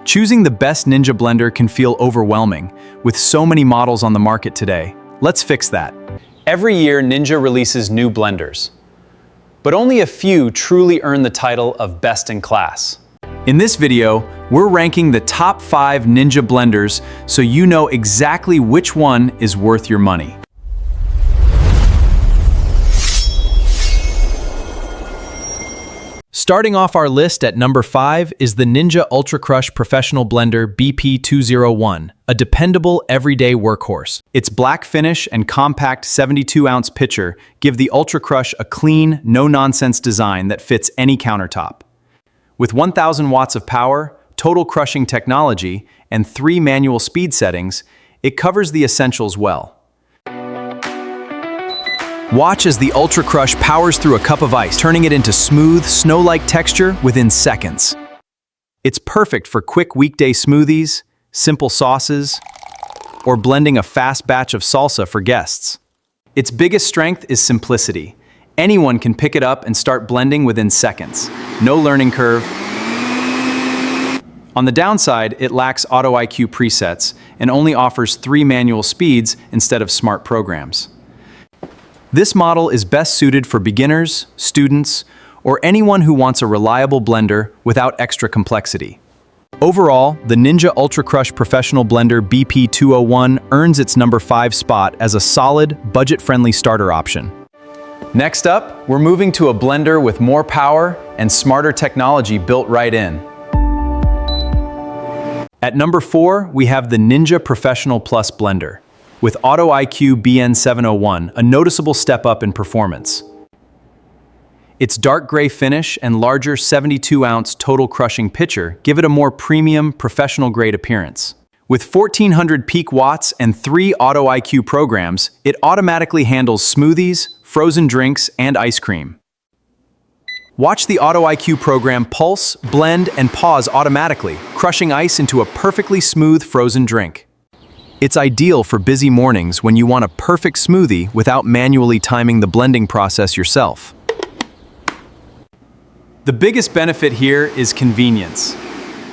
Choosing the best Ninja blender can feel overwhelming, with so many models on the market today. Let's fix that. Every year, Ninja releases new blenders, but only a few truly earn the title of best in class. In this video, we're ranking the top 5 Ninja blenders so you know exactly which one is worth your money. Starting off our list at number 5 is the Ninja UltraCrush Professional Blender BP201, a dependable everyday workhorse. Its black finish and compact 72-ounce pitcher give the UltraCrush a clean, no-nonsense design that fits any countertop. With 1,000 watts of power, total crushing technology, and 3 manual speed settings, it covers the essentials well. Watch as the UltraCrush powers through a cup of ice, turning it into smooth, snow-like texture within seconds. It's perfect for quick weekday smoothies, simple sauces, or blending a fast batch of salsa for guests. Its biggest strength is simplicity. Anyone can pick it up and start blending within seconds. No learning curve. On the downside, it lacks Auto IQ presets and only offers 3 manual speeds instead of smart programs. This model is best suited for beginners, students, or anyone who wants a reliable blender without extra complexity. Overall, the Ninja UltraCrush Professional Blender BP201 earns its number 5 spot as a solid, budget-friendly starter option. Next up, we're moving to a blender with more power and smarter technology built right in. At number 4, we have the Ninja Professional Plus Blender. With Auto IQ BN701, a noticeable step up in performance. Its dark gray finish and larger 72-ounce total crushing pitcher give it a more premium, professional-grade appearance. With 1,400 peak watts and 3 Auto IQ programs, it automatically handles smoothies, frozen drinks, and ice cream. Watch the Auto IQ program pulse, blend, and pause automatically, crushing ice into a perfectly smooth frozen drink. It's ideal for busy mornings when you want a perfect smoothie without manually timing the blending process yourself. The biggest benefit here is convenience.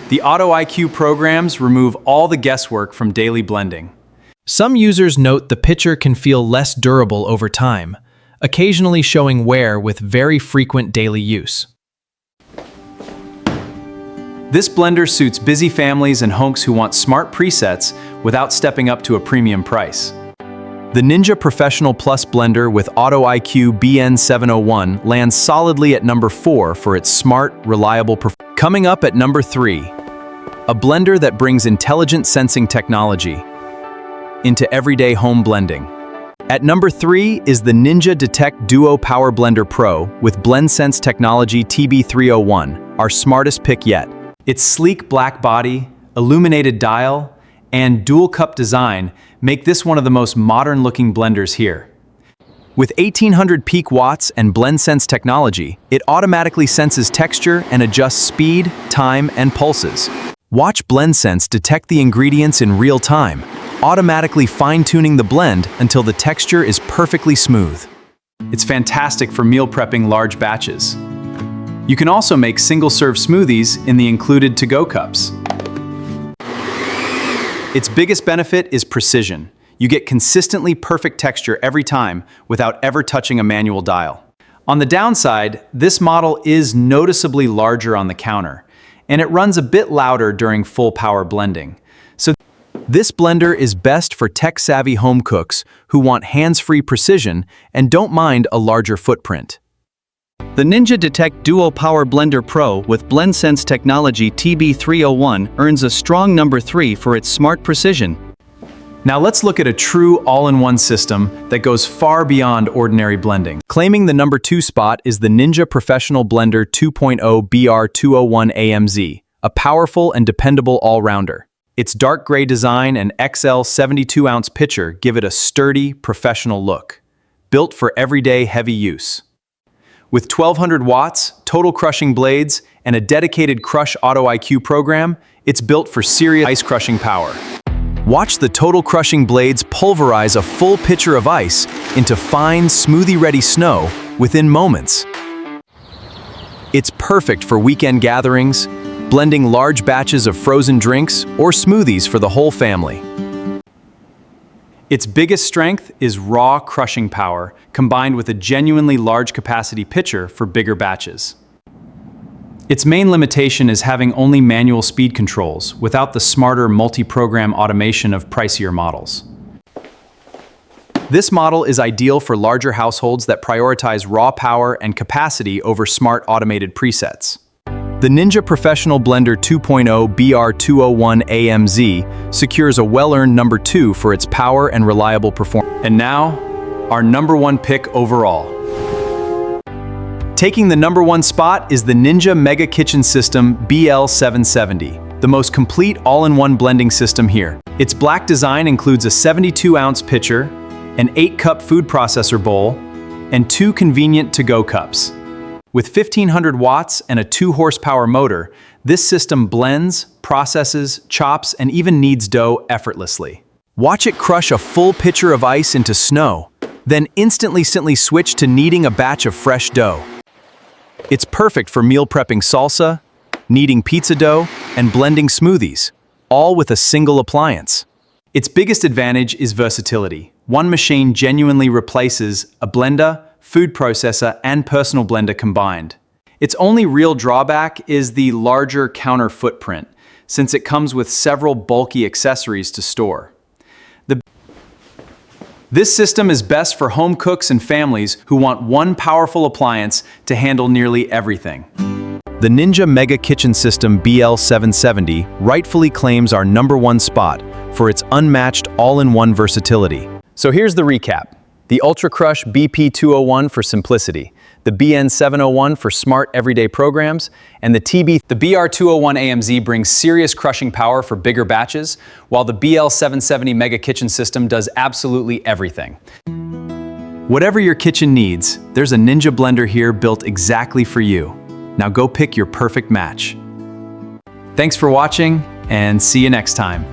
The Auto IQ programs remove all the guesswork from daily blending. Some users note the pitcher can feel less durable over time, occasionally showing wear with very frequent daily use. This blender suits busy families and honks who want smart presets without stepping up to a premium price. The Ninja Professional Plus Blender with Auto IQ BN701 lands solidly at number 4 for its smart, reliable performance. Coming up at number 3, a blender that brings intelligent sensing technology into everyday home blending. At number 3 is the Ninja Detect Duo Power Blender Pro with BlendSense technology TB301, our smartest pick yet. Its sleek black body, illuminated dial, and dual cup design make this one of the most modern-looking blenders here. With 1,800 peak watts and BlendSense technology, it automatically senses texture and adjusts speed, time, and pulses. Watch BlendSense detect the ingredients in real time, automatically fine-tuning the blend until the texture is perfectly smooth. It's fantastic for meal prepping large batches. You can also make single-serve smoothies in the included to-go cups. Its biggest benefit is precision. You get consistently perfect texture every time without ever touching a manual dial. On the downside, this model is noticeably larger on the counter, and it runs a bit louder during full power blending. So this blender is best for tech-savvy home cooks who want hands-free precision and don't mind a larger footprint. The Ninja Detect Duo Power Blender Pro with BlendSense technology TB301 earns a strong number 3 for its smart precision. Now let's look at a true all-in-one system that goes far beyond ordinary blending. Claiming the number 2 spot is the Ninja Professional Blender 2.0 BR201 AMZ, a powerful and dependable all-rounder. Its dark gray design and XL 72-ounce pitcher give it a sturdy, professional look, built for everyday heavy use. With 1,200 watts, total crushing blades, and a dedicated Crush Auto IQ program, it's built for serious ice crushing power. Watch the total crushing blades pulverize a full pitcher of ice into fine, smoothie-ready snow within moments. It's perfect for weekend gatherings, blending large batches of frozen drinks or smoothies for the whole family. Its biggest strength is raw crushing power, combined with a genuinely large capacity pitcher for bigger batches. Its main limitation is having only manual speed controls, without the smarter multi-program automation of pricier models. This model is ideal for larger households that prioritize raw power and capacity over smart automated presets. The Ninja Professional Blender 2.0 BR201 AMZ secures a well-earned number 2 for its power and reliable performance. And now, our number 1 pick overall. Taking the number 1 spot is the Ninja Mega Kitchen System BL770, the most complete all-in-one blending system here. Its black design includes a 72-ounce pitcher, an 8-cup food processor bowl, and 2 convenient to-go cups. With 1500 watts and a 2-horsepower motor, this system blends, processes, chops, and even kneads dough effortlessly. Watch it crush a full pitcher of ice into snow, then instantly switch to kneading a batch of fresh dough. It's perfect for meal prepping salsa, kneading pizza dough, and blending smoothies, all with a single appliance. Its biggest advantage is versatility. One machine genuinely replaces a blender, food processor, and personal blender combined. Its only real drawback is the larger counter footprint, since it comes with several bulky accessories to store. This system is best for home cooks and families who want one powerful appliance to handle nearly everything. The Ninja Mega Kitchen System BL770 rightfully claims our number 1 spot for its unmatched all-in-one versatility. So here's the recap. The UltraCrush BP201 for simplicity, the BN701 for smart everyday programs, and the BR201 AMZ brings serious crushing power for bigger batches, while the BL770 Mega Kitchen System does absolutely everything. Whatever your kitchen needs, there's a Ninja blender here built exactly for you. Now go pick your perfect match. Thanks for watching, and see you next time.